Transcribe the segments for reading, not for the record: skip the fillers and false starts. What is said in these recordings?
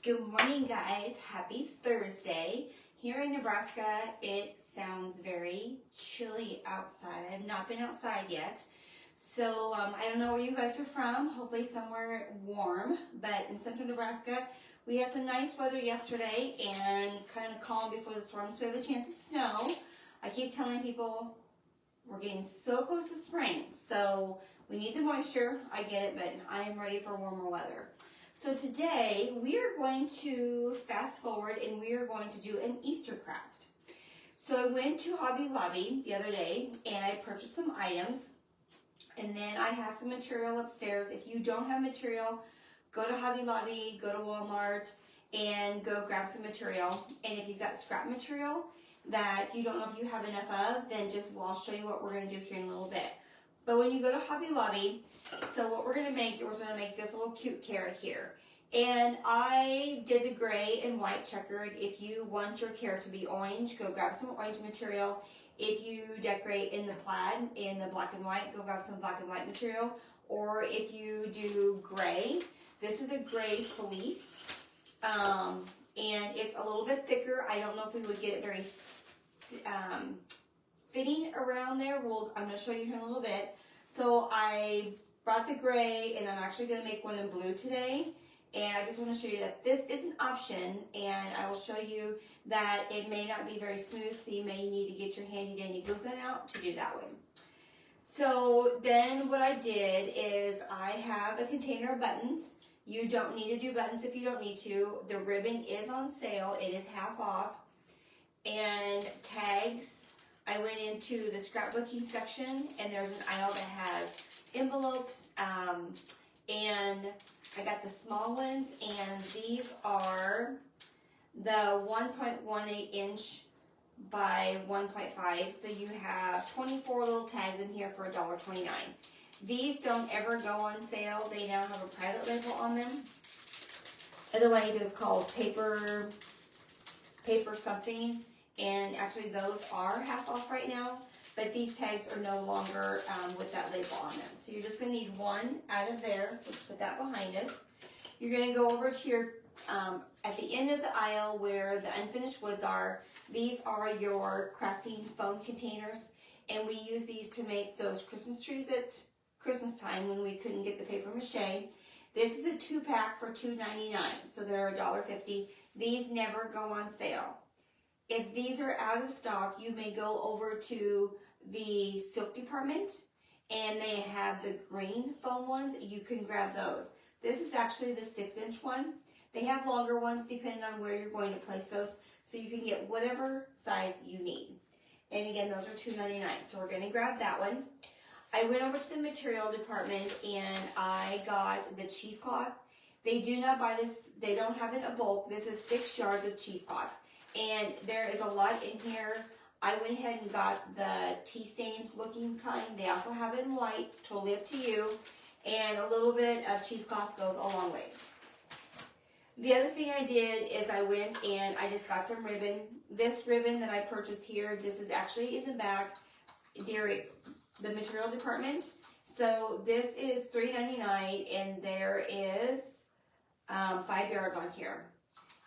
Good morning, guys. Happy Thursday. Here in Nebraska, it sounds very chilly outside. I have not been outside yet. So I don't know where you guys are from. Hopefully somewhere warm. But in central Nebraska, we had some nice weather yesterday and kind of calm before the storm. So we have a chance of snow. I keep telling people we're getting so close to spring. So we need the moisture. I get it, but I am ready for warmer weather. So today we are going to fast forward and we are going to do an Easter craft. So I went to Hobby Lobby the other day and I purchased some items, and then I have some material upstairs. If you don't have material, go to Hobby Lobby, go to Walmart, and go grab some material. And if you've got scrap material that you don't know if you have enough of, then I'll show you what we're going to do here in a little bit. But when you go to Hobby Lobby, so what we're going to make this little cute carrot here. And I did the gray and white checkered. If you want your carrot to be orange, go grab some orange material. If you decorate in the plaid, in the black and white, go grab some black and white material. Or if you do gray, this is a gray fleece. And it's a little bit thicker. I don't know if we would get it very fitting around there. I'm going to show you here in a little bit. So I brought the gray, and I'm actually going to make one in blue today. And I just want to show you that this is an option, and I will show you that it may not be very smooth, so you may need to get your handy dandy glue gun out to do that one. So then what I did is I have a container of buttons. You don't need to do buttons if you don't need to. The ribbon is on sale. It is half off. And tags. I went into the scrapbooking section, and there's an aisle that has envelopes, and I got the small ones, and these are the 1.18 inch by 1.5, so you have 24 little tags in here for $1.29. These don't ever go on sale. They now have a private label on them. Otherwise, it's called paper something. And actually those are half off right now, but these tags are no longer with that label on them. So you're just going to need one out of there, so let's put that behind us. You're going to go over to your, at the end of the aisle where the unfinished woods are, these are your crafting foam containers, and we use these to make those Christmas trees at Christmas time when we couldn't get the paper mache. This is a 2-pack for $2.99, so they're $1.50. These never go on sale. If these are out of stock, you may go over to the silk department, and they have the green foam ones. You can grab those. This is actually the 6-inch one. They have longer ones depending on where you're going to place those, so you can get whatever size you need. And again, those are $2.99, so we're going to grab that one. I went over to the material department, and I got the cheesecloth. They do not buy this. They don't have it in bulk. This is 6 yards of cheesecloth. And there is a lot in here. I went ahead and got the tea stains looking kind. They also have it in white, totally up to you. And a little bit of cheesecloth goes a long ways. The other thing I did is I went and I just got some ribbon. This ribbon that I purchased here, this is actually in the back during the material department. So this is $3.99, and there is 5 yards on here.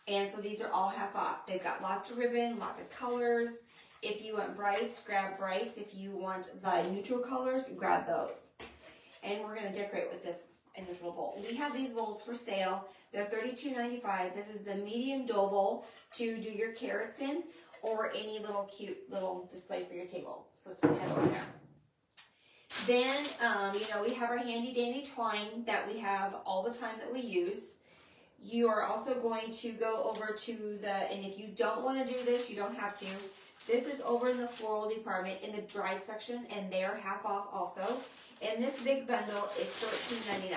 And so these are all half off. They've got lots of ribbon, lots of colors. If you want brights, grab brights. If you want the neutral colors, grab those. And we're going to decorate with this in this little bowl. We have these bowls for sale. They're $32.95. This is the medium dough bowl to do your carrots in, or any little cute little display for your table. So let's put that over there. Then, we have our handy dandy twine that we have all the time that we use. You are also going to go over to and if you don't want to do this, you don't have to. This is over in the floral department in the dried section, and they are half off also. And this big bundle is $13.99.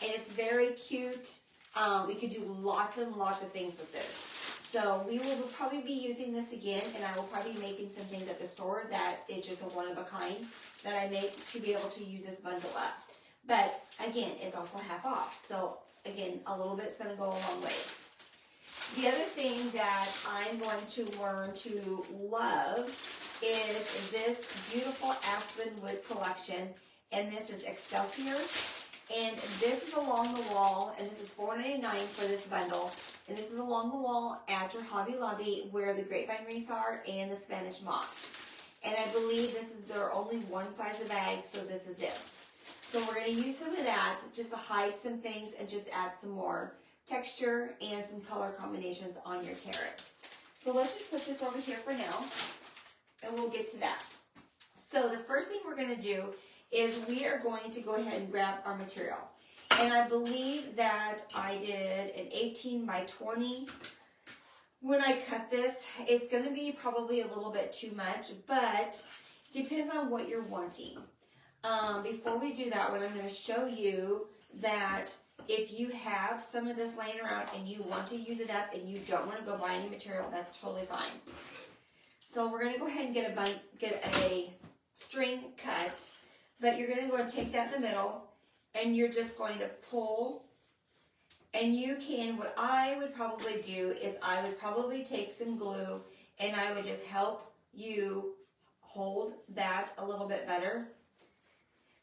And it's very cute. We could do lots and lots of things with this. So we will probably be using this again, and I will probably be making some things at the store that is just a one-of-a-kind that I make to be able to use this bundle up. But again, it's also half off. So again, a little bit's going to go a long ways. The other thing that I'm going to learn to love is this beautiful aspen wood collection, and this is Excelsior. And this is along the wall, and this is $4.99 for this bundle. And this is along the wall at your Hobby Lobby where the grapevine wreaths are and the Spanish moss. And I believe there are only one size of bag, so this is it. So we're going to use some of that just to hide some things and just add some more texture and some color combinations on your carrot. So let's just put this over here for now, and we'll get to that. So the first thing we're going to do is we are going to go ahead and grab our material. And I believe that I did an 18 by 20. When I cut this, it's going to be probably a little bit too much, but depends on what you're wanting. Before we do that, what I'm going to show you that if you have some of this laying around and you want to use it up and you don't want to go buy any material, that's totally fine. So we're going to go ahead and get a string cut, but you're going to go and take that in the middle and you're just going to pull. And you can, what I would probably do is I would probably take some glue and I would just help you hold that a little bit better.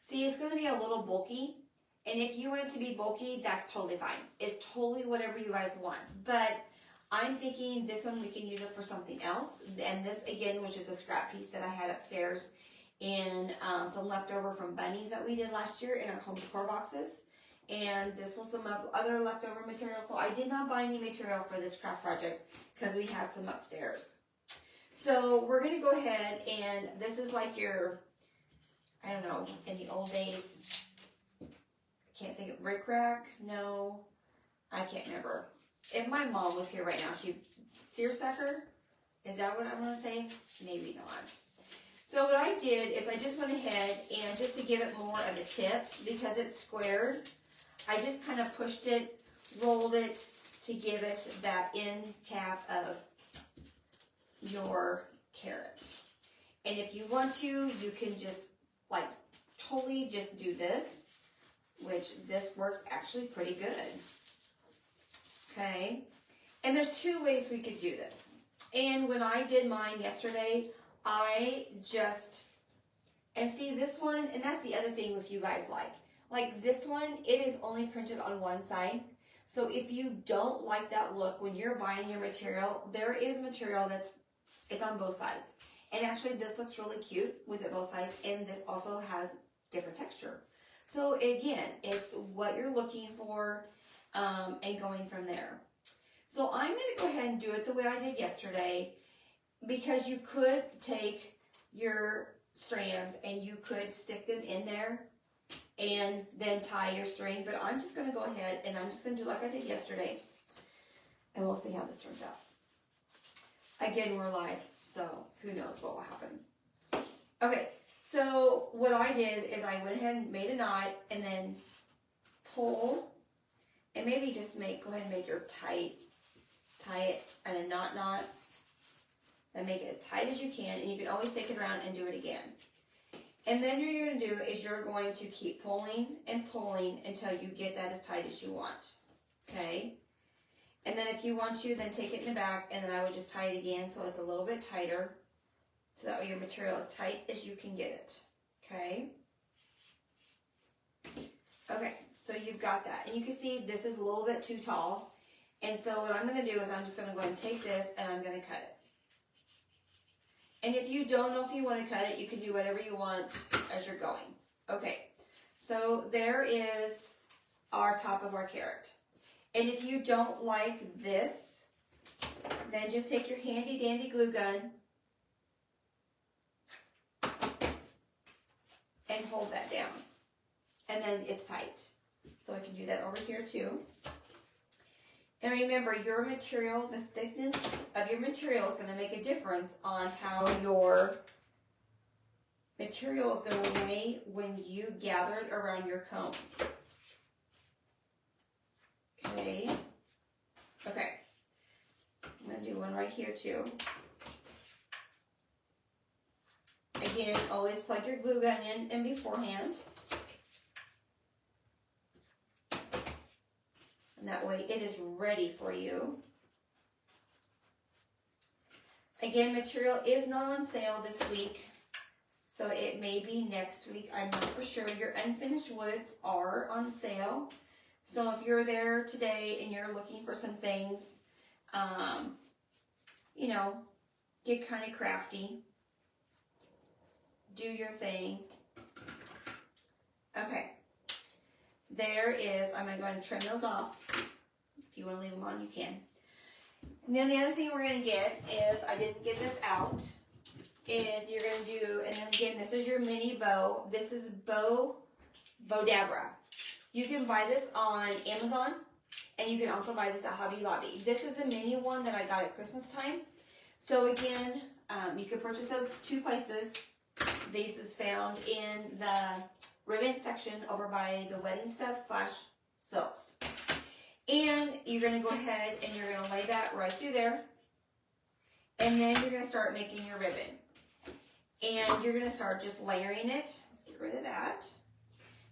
See, it's going to be a little bulky. And if you want it to be bulky, that's totally fine. It's totally whatever you guys want. But I'm thinking this one we can use it for something else. And this, again, was just a scrap piece that I had upstairs in some leftover from bunnies that we did last year in our home decor boxes. And this was some other leftover material. So I did not buy any material for this craft project because we had some upstairs. So we're going to go ahead, and this is like your, I don't know, in the old days, I can't think of brick rack. No, I can't remember. If my mom was here right now, seersucker? Is that what I'm going to say? Maybe not. So what I did is I just went ahead and just to give it more of a tip, because it's squared, I just kind of pushed it, rolled it to give it that end cap of your carrot. And if you want to, you can just like totally just do this, which this works actually pretty good. Okay. And there's two ways we could do this. And when I did mine yesterday, and see this one, and that's the other thing if you guys like this one, it is only printed on one side. So if you don't like that look when you're buying your material, there is material it's on both sides. And actually this looks really cute with it both sides, and this also has different texture. So again, it's what you're looking for and going from there. So I'm going to go ahead and do it the way I did yesterday, because you could take your strands and you could stick them in there and then tie your string. But I'm just going to go ahead and I'm just going to do like I did yesterday, and we'll see how this turns out. Again, we're live, so who knows what will happen. Okay, so what I did is I went ahead and made a knot and then pull, and maybe just go ahead and make your tie it in a knot, and make it as tight as you can, and you can always take it around and do it again. And then what you're going to do is you're going to keep pulling and pulling until you get that as tight as you want. Okay? And then if you want to, then take it in the back, and then I would just tie it again so it's a little bit tighter, so that way your material is tight as you can get it. Okay? Okay, so you've got that. And you can see this is a little bit too tall. And so what I'm going to do is I'm just going to go ahead and take this and I'm going to cut it. And if you don't know if you want to cut it, you can do whatever you want as you're going. Okay, so there is our top of our carrot. And if you don't like this, then just take your handy dandy glue gun and hold that down. And then it's tight. So I can do that over here too. And remember, your material, the thickness of your material is going to make a difference on how your material is going to lay when you gather it around your comb. Okay. Okay. I'm going to do one right here too. Again, always plug your glue gun in beforehand. And that way it is ready for you. Again, material is not on sale this week. So it may be next week, I'm not for sure. Your unfinished woods are on sale. So if you're there today and you're looking for some things, you know, get kind of crafty. Do your thing. Okay. There is, I'm going to go ahead and trim those off. If you want to leave them on, you can. And then the other thing we're going to get is, I didn't get this out, is you're going to do, and then again, this is your mini bow. This is Bodabra. You can buy this on Amazon, and you can also buy this at Hobby Lobby. This is the mini one that I got at Christmas time. So again, you can purchase those 2 places. This is found in the ribbon section over by the wedding stuff / silks. And you're going to go ahead and you're going to lay that right through there. And then you're going to start making your ribbon. And you're going to start just layering it. Let's get rid of that.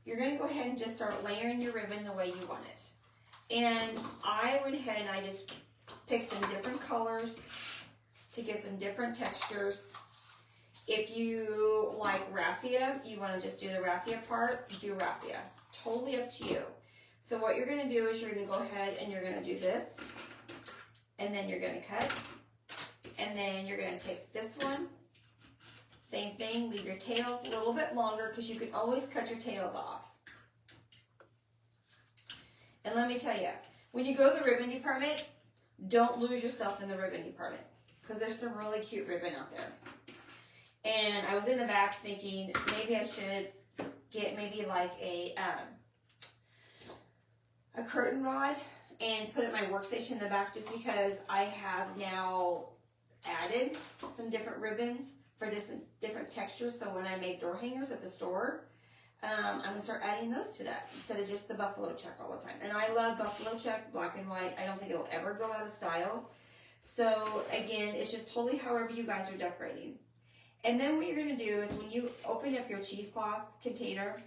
You're going to go ahead and just start layering your ribbon the way you want it. And I went ahead and I just picked some different colors to get some different textures. If you like raffia, you want to just do the raffia part, do raffia. Totally up to you. So what you're going to do is you're going to go ahead and you're going to do this. And then you're going to cut. And then you're going to take this one. Same thing, leave your tails a little bit longer because you can always cut your tails off. And let me tell you, when you go to the ribbon department, don't lose yourself in the ribbon department because there's some really cute ribbon out there. And I was in the back thinking maybe I should get maybe like a curtain rod and put it in my workstation in the back just because I have now added some different ribbons for different textures. So when I make door hangers at the store, I'm going to start adding those to that instead of just the buffalo check all the time. And I love buffalo check, black and white. I don't think it'll ever go out of style. So again, it's just totally however you guys are decorating. And then what you're going to do is when you open up your cheesecloth container,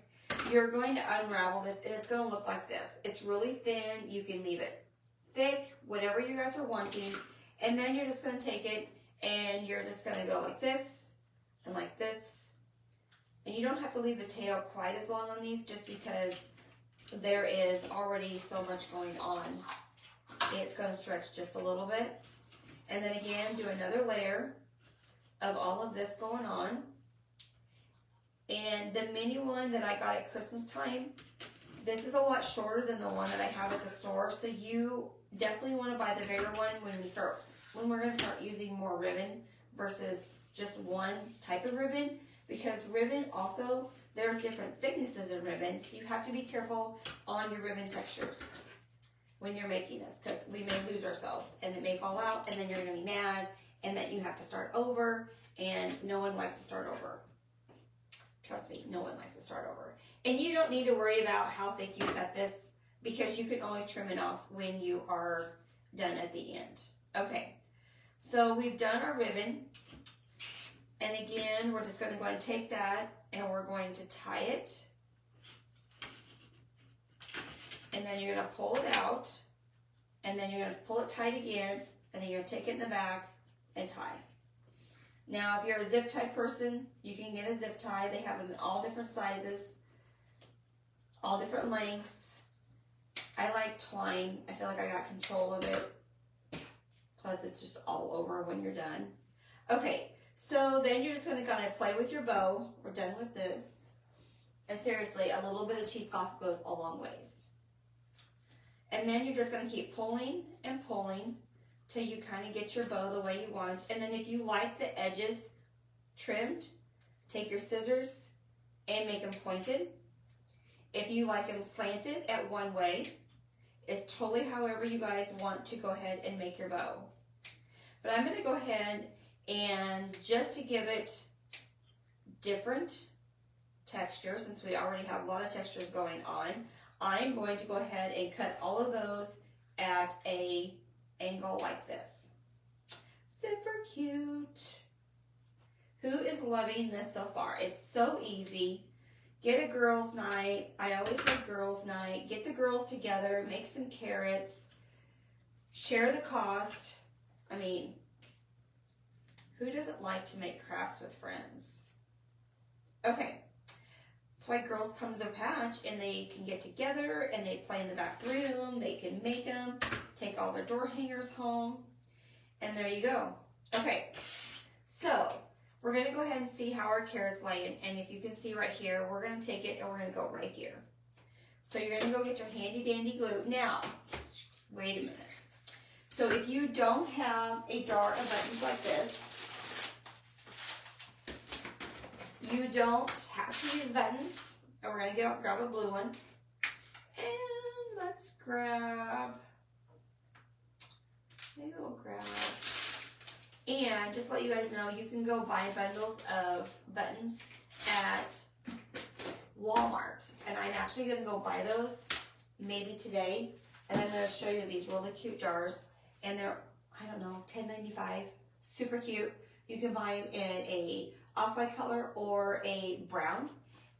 you're going to unravel this and it's going to look like this. It's really thin. You can leave it thick, whatever you guys are wanting. And then you're just going to take it and you're just going to go like this and like this. And you don't have to leave the tail quite as long on these just because there is already so much going on. It's going to stretch just a little bit. And then again, do another layer of all of this going on. And the mini one that I got at Christmas time, this is a lot shorter than the one that I have at the store. So you definitely want to buy the bigger one when we're going to start using more ribbon versus just one type of ribbon, because ribbon also, there's different thicknesses in ribbon, so you have to be careful on your ribbon textures when you're making this, because we may lose ourselves and it may fall out and then you're going to be mad and then you have to start over, and no one likes to start over. Trust me, no one likes to start over. And you don't need to worry about how thick you cut this because you can always trim it off when you are done at the end. Okay, so we've done our ribbon. And again, we're just going to go ahead and take that and we're going to tie it. And then you're going to pull it out. And then you're going to pull it tight again. And then you're going to take it in the back and tie. Now, if you're a zip tie person, you can get a zip tie. They have them in all different sizes, all different lengths. I like twine. I feel like I got control of it. Plus, it's just all over when you're done. Okay, so then you're just going to kind of play with your bow. We're done with this. And seriously, a little bit of cheesecloth goes a long ways. And then you're just going to keep pulling and pulling till you kind of get your bow the way you want. And then if you like the edges trimmed, take your scissors and make them pointed. If you like them slanted at one way, it's totally however you guys want to go ahead and make your bow. But I'm going to go ahead and just to give it different texture, since we already have a lot of textures going on, I'm going to go ahead and cut all of those at a angle like this. Super cute. Who is loving this so far? It's so easy. Get a girls' night. I always say girls' night. Get the girls together. Make some carrots. Share the cost. I mean, who doesn't like to make crafts with friends? Okay. That's why girls come to their patch and they can get together and they play in the back room. They can make them, take all their door hangers home, and there you go. Okay, so we're going to go ahead and see how our carrot's laying. And if you can see right here, we're going to take it and we're going to go right here. So you're going to go get your handy dandy glue. Now, wait a minute. So if you don't have a jar of buttons like this, you don't have to use buttons. And we're going to grab a blue one. And let's grab, maybe we'll grab, and just to let you guys know, you can go buy bundles of buttons at Walmart. And I'm actually going to go buy those maybe today. And I'm going to show you these really cute jars. And they're, I don't know, $10.95. Super cute. You can buy them in a off-white color or a brown.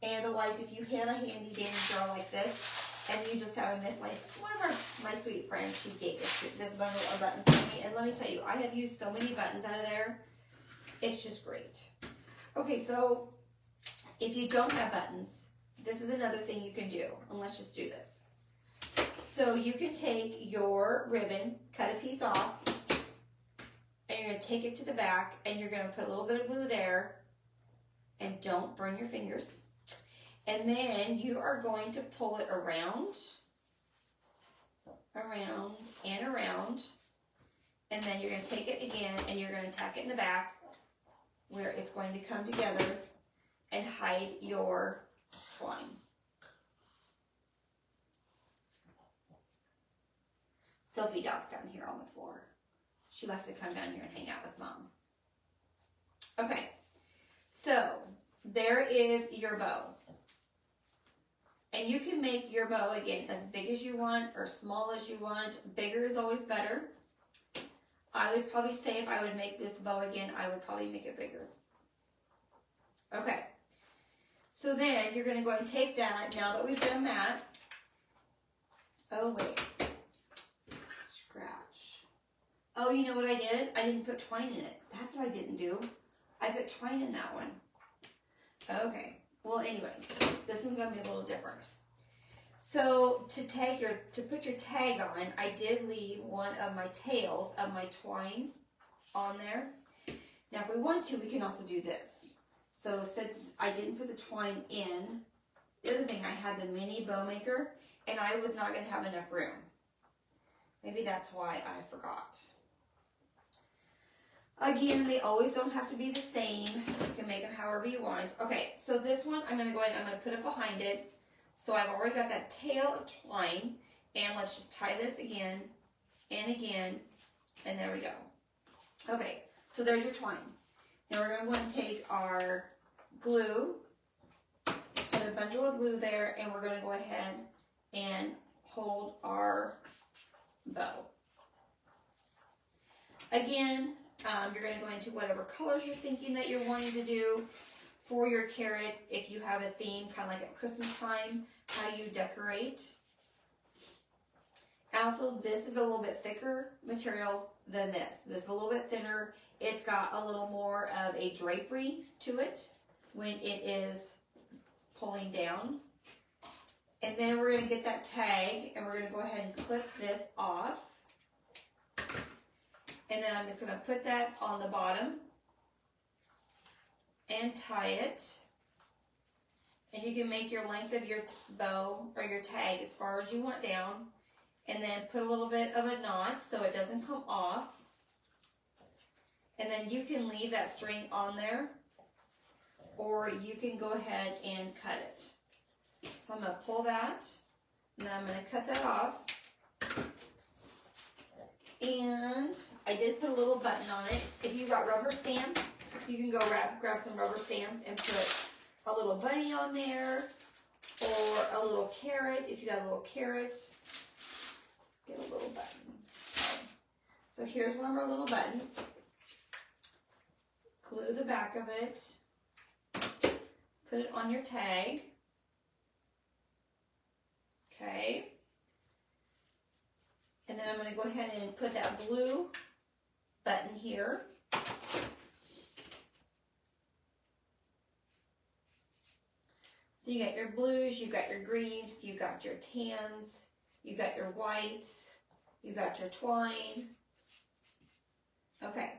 And otherwise, if you have a handy dandy jar like this, and you just have a misplaced, one of my sweet friends, she gave this bundle of buttons to me. And let me tell you, I have used so many buttons out of there. It's just great. Okay, so if you don't have buttons, this is another thing you can do. And let's just do this. So you can take your ribbon, cut a piece off, and you're going to take it to the back, and you're going to put a little bit of glue there, and don't burn your fingers. And then you are going to pull it around, around, and around, and then you're going to take it again, and you're going to tack it in the back where it's going to come together and hide your twine. Sophie dog's down here on the floor. She likes to come down here and hang out with Mom. Okay, so there is your bow. And you can make your bow, again, as big as you want or small as you want. Bigger is always better. I would probably say if I would make this bow again, I would probably make it bigger. Okay, so then you're going to go and take that, now that we've done that. Oh, wait. Scratch. Oh, you know what I did? I didn't put twine in it. That's what I didn't do. I put twine in that one. Okay. Well, anyway, this one's going to be a little different. So to put your tag on, I did leave one of my tails of my twine on there. Now, if we want to, we can also do this. So since I didn't put the twine in, the other thing, I had the mini bow maker, and I was not going to have enough room. Maybe that's why I forgot. Again, they always don't have to be the same. You can make them however you want. Okay, so this one, I'm going to go ahead and I'm going to put it behind it. So I've already got that tail of twine. And let's just tie this again and again. And there we go. Okay, so there's your twine. Now we're going to go and take our glue, put a bundle of glue there, and we're going to go ahead and hold our bow. Again, you're going to go into whatever colors you're thinking that you're wanting to do for your carrot. If you have a theme, kind of like at Christmas time, how you decorate. Also, this is a little bit thicker material than this. This is a little bit thinner. It's got a little more of a drapery to it when it is pulling down. And then we're going to get that tag, and we're going to go ahead and clip this off. And then I'm just going to put that on the bottom and tie it. And you can make your length of your bow or your tag as far as you want down. And then put a little bit of a knot so it doesn't come off. And then you can leave that string on there, or you can go ahead and cut it. So I'm going to pull that, and then I'm going to cut that off. And I did put a little button on it. If you got rubber stamps, you can go grab some rubber stamps and put a little bunny on there, or a little carrot. If you got a little carrot, let's get a little button. Okay. So here's one of our little buttons. Glue the back of it. Put it on your tag. Okay. And then I'm going to go ahead and put that blue button here. So you got your blues, you got your greens, you got your tans, you got your whites, you got your twine. Okay,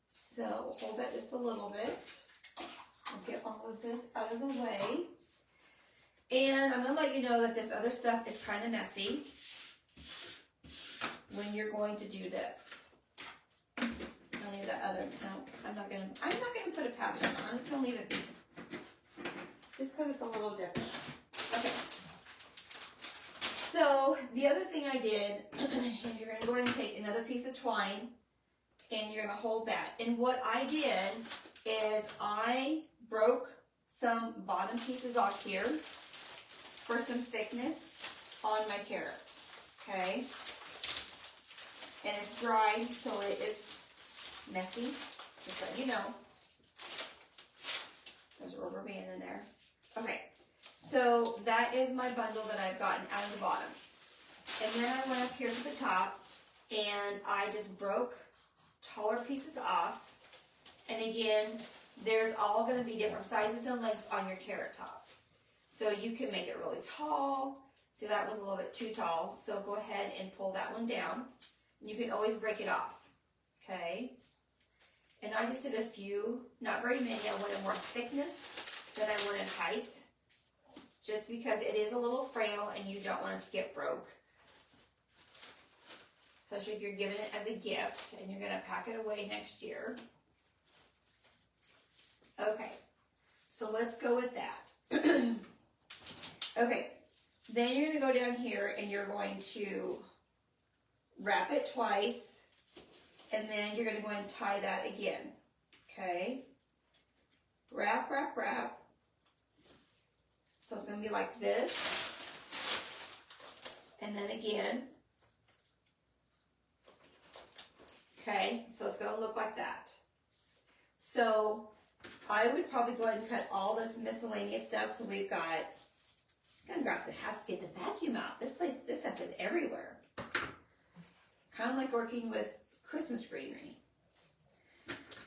so hold that just a little bit. I'll get all of this out of the way. And I'm going to let you know that this other stuff is kind of messy when you're going to do this. I need that other, no, I'm not going to put a pouch on. I'm just going to leave it be. Just because it's a little different. Okay. So the other thing I did is you're going to go ahead and take another piece of twine and you're going to hold that. And what I did is I broke some bottom pieces off here for some thickness on my carrot. Okay. And it's dry, so it is messy. Just let you know. There's a rubber band in there. Okay, so that is my bundle that I've gotten out of the bottom. And then I went up here to the top and I just broke taller pieces off. And again, there's all going to be different sizes and lengths on your carrot top. So you can make it really tall. See, that was a little bit too tall. So go ahead and pull that one down. You can always break it off. Okay. And I just did a few, not very many. I wanted more thickness than I wanted height. Just because it is a little frail and you don't want it to get broke. Especially if you're giving it as a gift and you're going to pack it away next year. Okay, so let's go with that. Okay, then you're going to go down here and you're going to wrap it twice. And then you're going to go and tie that again. Okay, wrap, wrap, wrap. So it's going to be like this. And then again. Okay, so it's going to look like that. So I would probably go ahead and cut all this miscellaneous stuff. So we've got, I'm going to have to get the vacuum out. This stuff is everywhere. Kind of like working with Christmas greenery.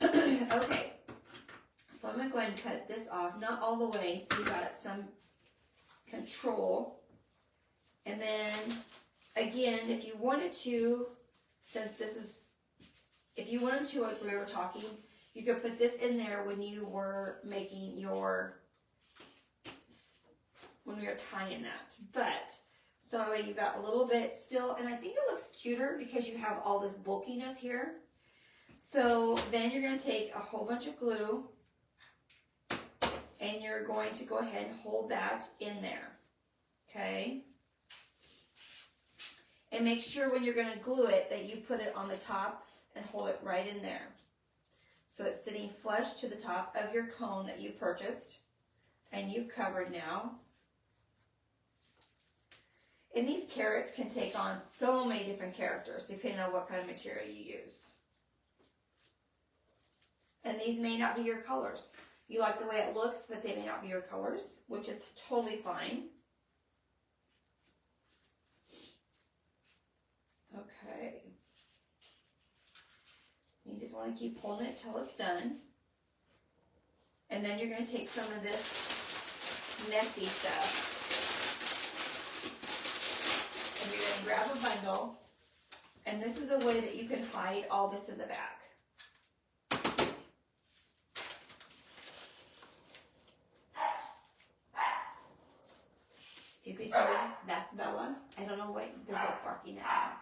Okay, so I'm going to go ahead and cut this off. Not all the way, so you got some control. And then, again, if you wanted to, since this is, if you wanted to, like we were talking, you could put this in there when you were making your, when we were tying that. But, so you got a little bit still, and I think it looks cuter because you have all this bulkiness here. So then you're going to take a whole bunch of glue, and you're going to go ahead and hold that in there. Okay? And make sure when you're going to glue it that you put it on the top and hold it right in there. So it's sitting flush to the top of your cone that you purchased and you've covered now. And these carrots can take on so many different characters depending on what kind of material you use. And these may not be your colors. You like the way it looks, but they may not be your colors, which is totally fine. Okay. You just want to keep holding it till it's done. And then you're going to take some of this messy stuff. And you're going to grab a bundle. And this is a way that you can hide all this in the back. You could hear, that's Bella. I don't know what they're both barking at.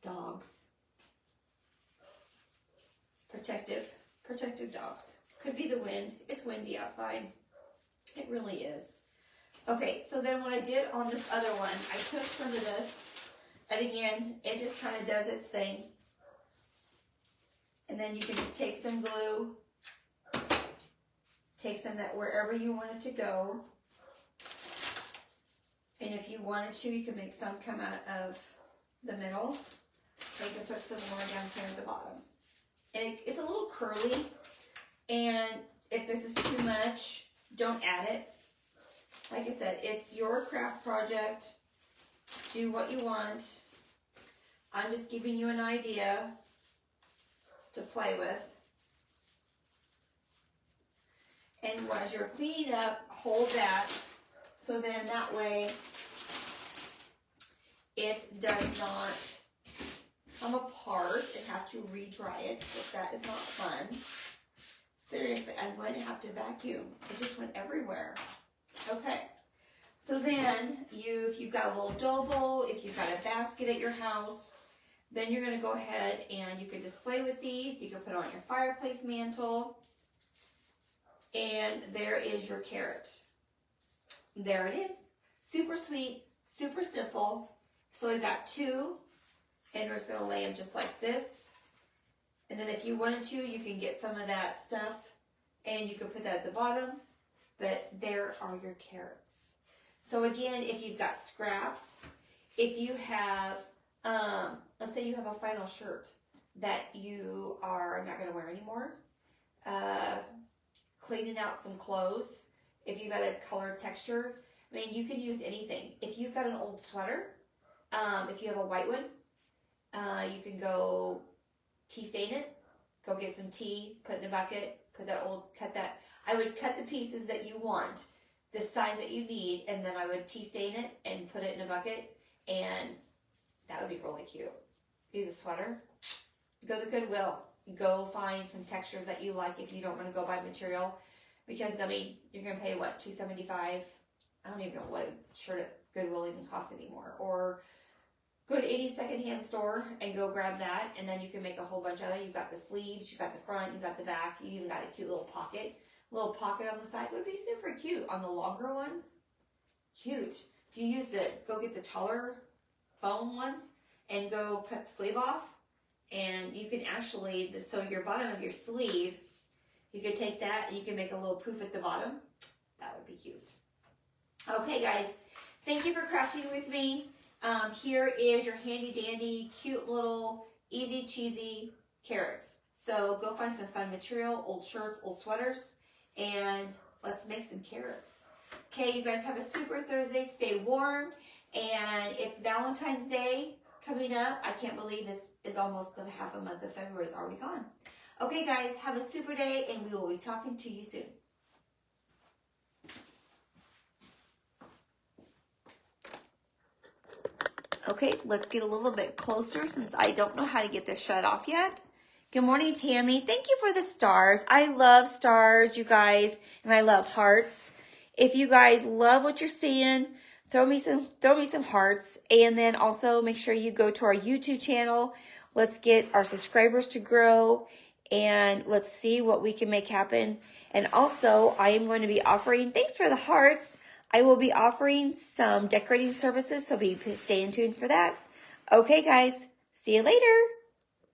Dogs. Protective dogs. Could be the wind. It's windy outside. It really is. Okay, so then what I did on this other one, I took some of this, and again, it just kind of does its thing. And then you can just take some glue, take some that wherever you want it to go. And if you wanted to, you could make some come out of the middle. Or you can put some more down here at the bottom. And it's a little curly. And if this is too much, don't add it. Like I said, it's your craft project. Do what you want. I'm just giving you an idea to play with. And as you're cleaning up, hold that. So then that way it does not come apart and have to re-dry it, because that is not fun. Seriously, I'm going to have to vacuum. It just went everywhere. Okay. So then, if you've got a little dough bowl, if you've got a basket at your house, then you're going to go ahead and you can display with these. You can put it on your fireplace mantle. And there is your carrot. There it is. Super sweet, super simple. So we've got two, and we're just going to lay them just like this. And then if you wanted to, you can get some of that stuff and you can put that at the bottom. But there are your carrots. So again, if you've got scraps, if you have, let's say you have a flannel shirt that you are not going to wear anymore, cleaning out some clothes, if you've got a colored texture, I mean, you can use anything. If you've got an old sweater, if you have a white one, you can go tea stain it, go get some tea, put it in a bucket, cut that. I would cut the pieces that you want, the size that you need, and then I would tea stain it and put it in a bucket, and that would be really cute. Use a sweater. Go to Goodwill. Go find some textures that you like if you don't want to go buy material, because I mean, you're going to pay what, $2.75? I don't even know what a shirt at Goodwill even costs anymore. Or go to any secondhand store and go grab that, and then you can make a whole bunch of it. You've got the sleeves, you've got the front, you've got the back, you even got a cute little pocket. A little pocket on the side would be super cute. On the longer ones, cute. If you use go get the taller foam ones and go cut the sleeve off, and you can actually, so your bottom of your sleeve, you could take that and you can make a little poof at the bottom. That would be cute. Okay, guys, thank you for crafting with me. Here is your handy dandy, cute little, easy cheesy carrots. So go find some fun material, old shirts, old sweaters, and let's make some carrots. Okay, you guys have a super Thursday. Stay warm, and it's Valentine's Day coming up. I can't believe this is almost the half a month of February is already gone. Okay, guys, have a super day, and we will be talking to you soon. Okay, let's get a little bit closer since I don't know how to get this shut off yet. Good morning, Tammy. Thank you for the stars. I love stars, you guys, and I love hearts. If you guys love what you're seeing, throw me some hearts, and then also make sure you go to our YouTube channel. Let's get our subscribers to grow, and let's see what we can make happen. And also, I am going to be offering, thanks for the hearts, I will be offering some decorating services, so be staying tuned for that. Okay, guys, see you later.